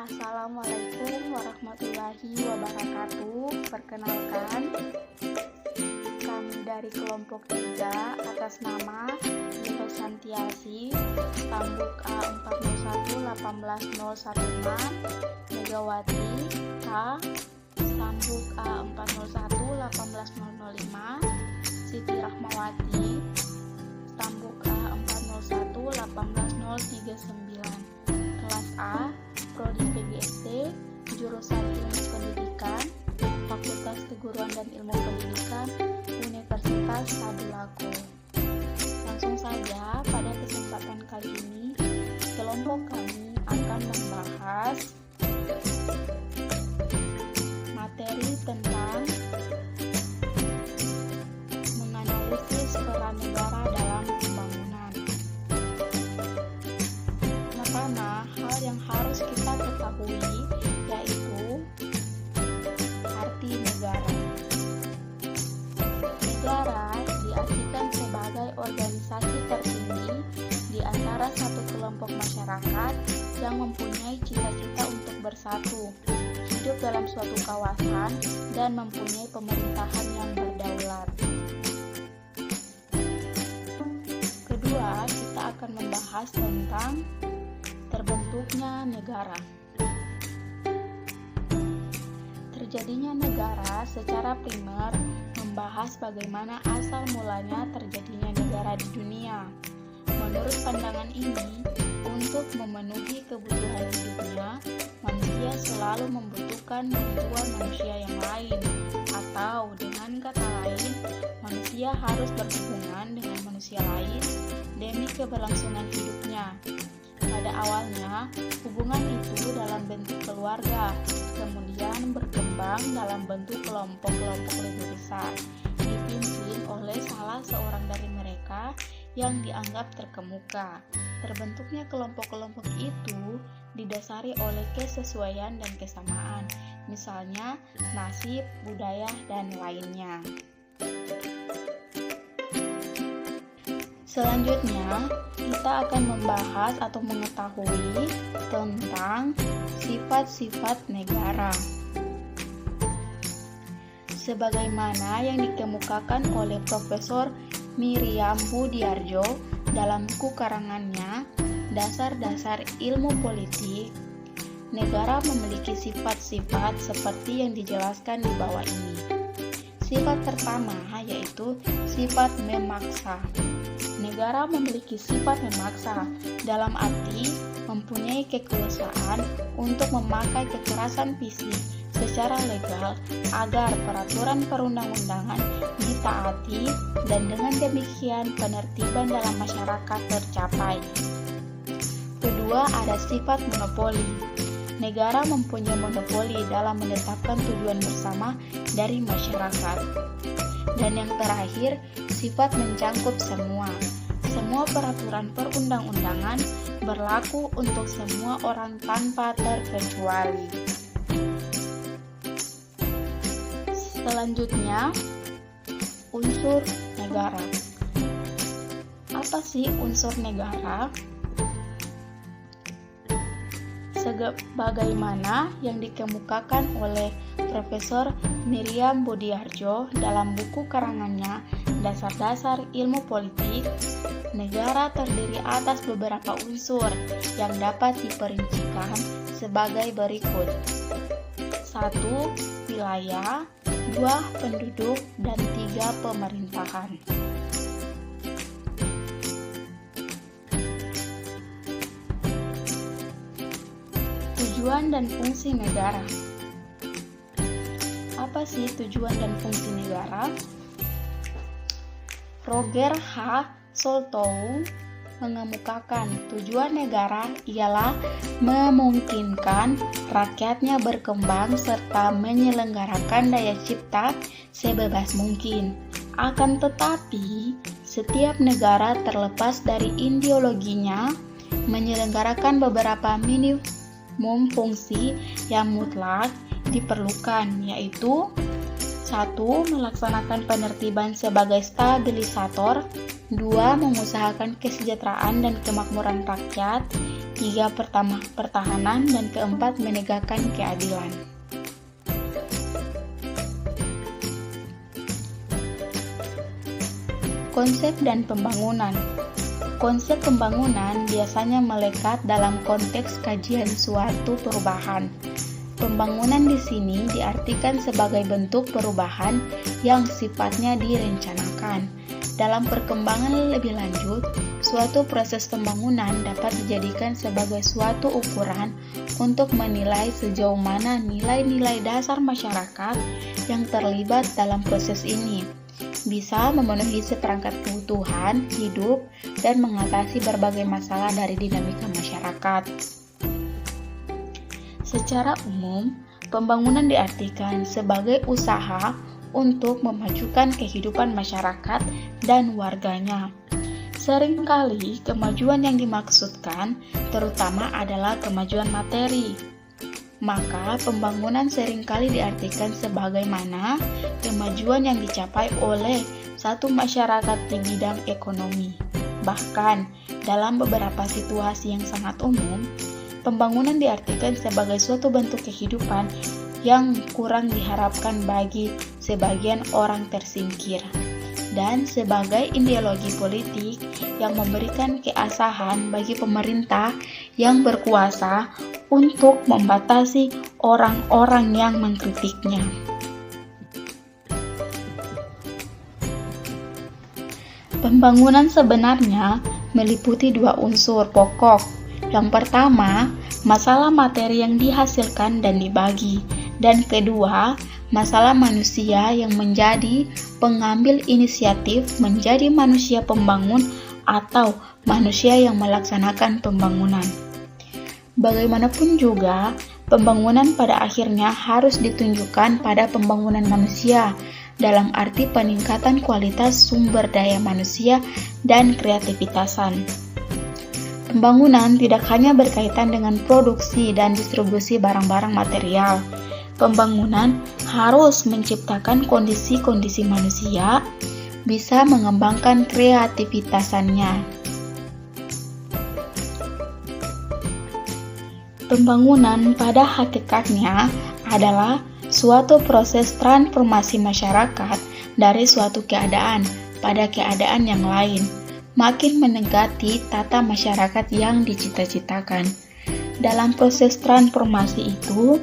Assalamualaikum warahmatullahi wabarakatuh. Perkenalkan, kami dari kelompok 3 atas nama Lino Santiasi, Tambuk A40110115, Megawati A, Tambuk A4011805, Siti Rahmawati, Tambuk A4011839, kelas A, Prodi PGSD, jurusan Ilmu Pendidikan, Fakultas Keguruan dan Ilmu Pendidikan, Universitas Tadulako. Langsung saja, pada kesempatan kali ini, kelompok kami akan membahas materi tentang menganalisis peran negara dalam pembangunan. Pertama, hal yang harus kita ketahui yaitu arti negara. Negara diartikan sebagai organisasi tertinggi di antara satu kelompok masyarakat yang mempunyai cita-cita untuk bersatu, hidup dalam suatu kawasan, dan mempunyai pemerintahan yang berdaulat. Kedua, kita akan membahas tentang terbentuknya negara. Terjadinya negara secara primer membahas bagaimana asal mulanya terjadinya negara di dunia. Menurut pandangan ini, untuk memenuhi kebutuhan hidupnya, manusia selalu membutuhkan bantuan manusia yang lain, atau dengan kata lain, manusia harus berhubungan dengan manusia lain demi keberlangsungan hidupnya. Pada awalnya, hubungan itu dalam bentuk keluarga, kemudian berkembang dalam bentuk kelompok-kelompok lebih besar, dipimpin oleh salah seorang dari mereka yang dianggap terkemuka. Terbentuknya kelompok-kelompok itu didasari oleh kesesuaian dan kesamaan, misalnya nasib, budaya, dan lainnya. Selanjutnya, kita akan membahas atau mengetahui tentang sifat-sifat negara. Sebagaimana yang dikemukakan oleh Profesor Miriam Budiarjo dalam buku karangannya Dasar-Dasar Ilmu Politik, negara memiliki sifat-sifat seperti yang dijelaskan di bawah ini. Sifat pertama yaitu sifat memaksa. Negara memiliki sifat memaksa, dalam arti mempunyai kekuasaan untuk memakai kekerasan fisik secara legal agar peraturan perundang-undangan ditaati dan dengan demikian penertiban dalam masyarakat tercapai. Kedua, ada sifat monopoli. Negara mempunyai monopoli dalam menetapkan tujuan bersama dari masyarakat. Dan yang terakhir, sifat mencangkup semua. Semua peraturan perundang-undangan berlaku untuk semua orang tanpa terkecuali. Selanjutnya, unsur negara. Apa sih unsur negara? Sebagaimana yang dikemukakan oleh Profesor Miriam Budiarjo dalam buku karangannya Dasar-Dasar Ilmu Politik, negara terdiri atas beberapa unsur yang dapat diperincikan sebagai berikut. 1. Wilayah, 2. Penduduk, dan 3. Pemerintahan. Tujuan dan fungsi negara. Apa sih tujuan dan fungsi negara? Roger H. Soltou mengemukakan tujuan negara ialah memungkinkan rakyatnya berkembang serta menyelenggarakan daya cipta sebebas mungkin. Akan tetapi, setiap negara terlepas dari ideologinya menyelenggarakan beberapa minimum fungsi yang mutlak diperlukan, yaitu 1. Melaksanakan penertiban sebagai stabilisator, 2. Mengusahakan kesejahteraan dan kemakmuran rakyat, tiga pertama pertahanan, dan keempat menegakkan keadilan. Konsep dan pembangunan. Konsep pembangunan biasanya melekat dalam konteks kajian suatu perubahan. Pembangunan di sini diartikan sebagai bentuk perubahan yang sifatnya direncanakan. Dalam perkembangan lebih lanjut, suatu proses pembangunan dapat dijadikan sebagai suatu ukuran untuk menilai sejauh mana nilai-nilai dasar masyarakat yang terlibat dalam proses ini bisa memenuhi seperangkat kebutuhan hidup dan mengatasi berbagai masalah dari dinamika masyarakat. Secara umum, pembangunan diartikan sebagai usaha untuk memajukan kehidupan masyarakat dan warganya. Seringkali kemajuan yang dimaksudkan terutama adalah kemajuan materi. Maka pembangunan seringkali diartikan sebagaimana kemajuan yang dicapai oleh satu masyarakat di bidang ekonomi. Bahkan dalam beberapa situasi yang sangat umum, pembangunan diartikan sebagai suatu bentuk kehidupan yang kurang diharapkan bagi sebagian orang tersingkir, dan sebagai ideologi politik yang memberikan keasahan bagi pemerintah yang berkuasa untuk membatasi orang-orang yang mengkritiknya. Pembangunan sebenarnya meliputi dua unsur pokok. Yang pertama, masalah materi yang dihasilkan dan dibagi, dan kedua, masalah manusia yang menjadi pengambil inisiatif menjadi manusia pembangun atau manusia yang melaksanakan pembangunan. Bagaimanapun juga, pembangunan pada akhirnya harus ditunjukkan pada pembangunan manusia dalam arti peningkatan kualitas sumber daya manusia dan kreativitasan. Pembangunan tidak hanya berkaitan dengan produksi dan distribusi barang-barang material. Pembangunan harus menciptakan kondisi-kondisi manusia bisa mengembangkan kreativitasannya. Pembangunan pada hakikatnya adalah suatu proses transformasi masyarakat dari suatu keadaan pada keadaan yang lain, makin mendekati tata masyarakat yang dicita-citakan. Dalam proses transformasi itu,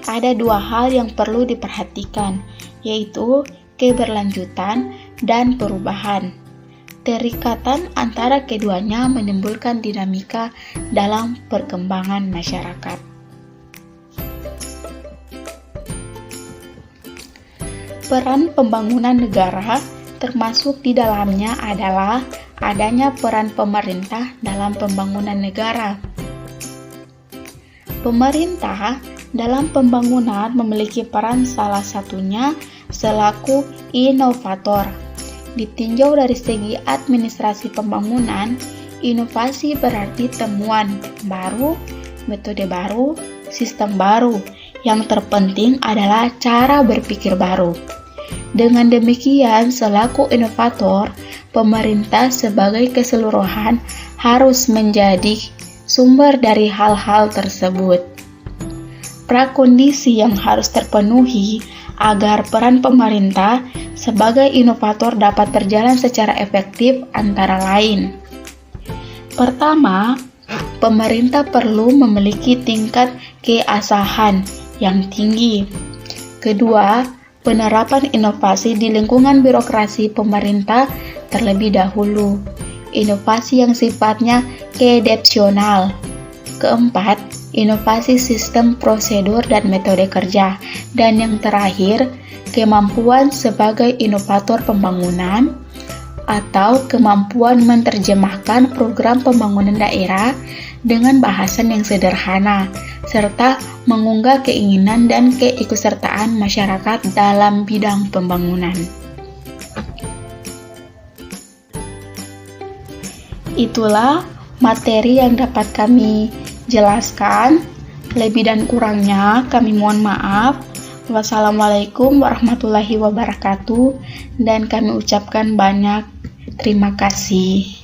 ada dua hal yang perlu diperhatikan, yaitu keberlanjutan dan perubahan. Terikatan antara keduanya menimbulkan dinamika dalam perkembangan masyarakat. Peran pembangunan negara termasuk di dalamnya adalah adanya peran pemerintah dalam pembangunan negara. Pemerintah dalam pembangunan memiliki peran salah satunya selaku inovator. Ditinjau dari segi administrasi pembangunan, inovasi berarti temuan baru, metode baru, sistem baru. Yang terpenting adalah cara berpikir baru. Dengan demikian, selaku inovator, pemerintah sebagai keseluruhan harus menjadi sumber dari hal-hal tersebut. Prakondisi yang harus terpenuhi agar peran pemerintah sebagai inovator dapat berjalan secara efektif antara lain. Pertama, pemerintah perlu memiliki tingkat keasahan yang tinggi. Kedua, penerapan inovasi di lingkungan birokrasi pemerintah terlebih dahulu. Inovasi yang sifatnya kedepsional. Keempat, inovasi sistem prosedur dan metode kerja. Dan yang terakhir, kemampuan sebagai inovator pembangunan atau kemampuan menerjemahkan program pembangunan daerah dengan bahasan yang sederhana, serta mengunggah keinginan dan keikutsertaan masyarakat dalam bidang pembangunan. Itulah materi yang dapat kami jelaskan. Lebih dan kurangnya kami mohon maaf. Wassalamualaikum warahmatullahi wabarakatuh, dan kami ucapkan banyak terima kasih.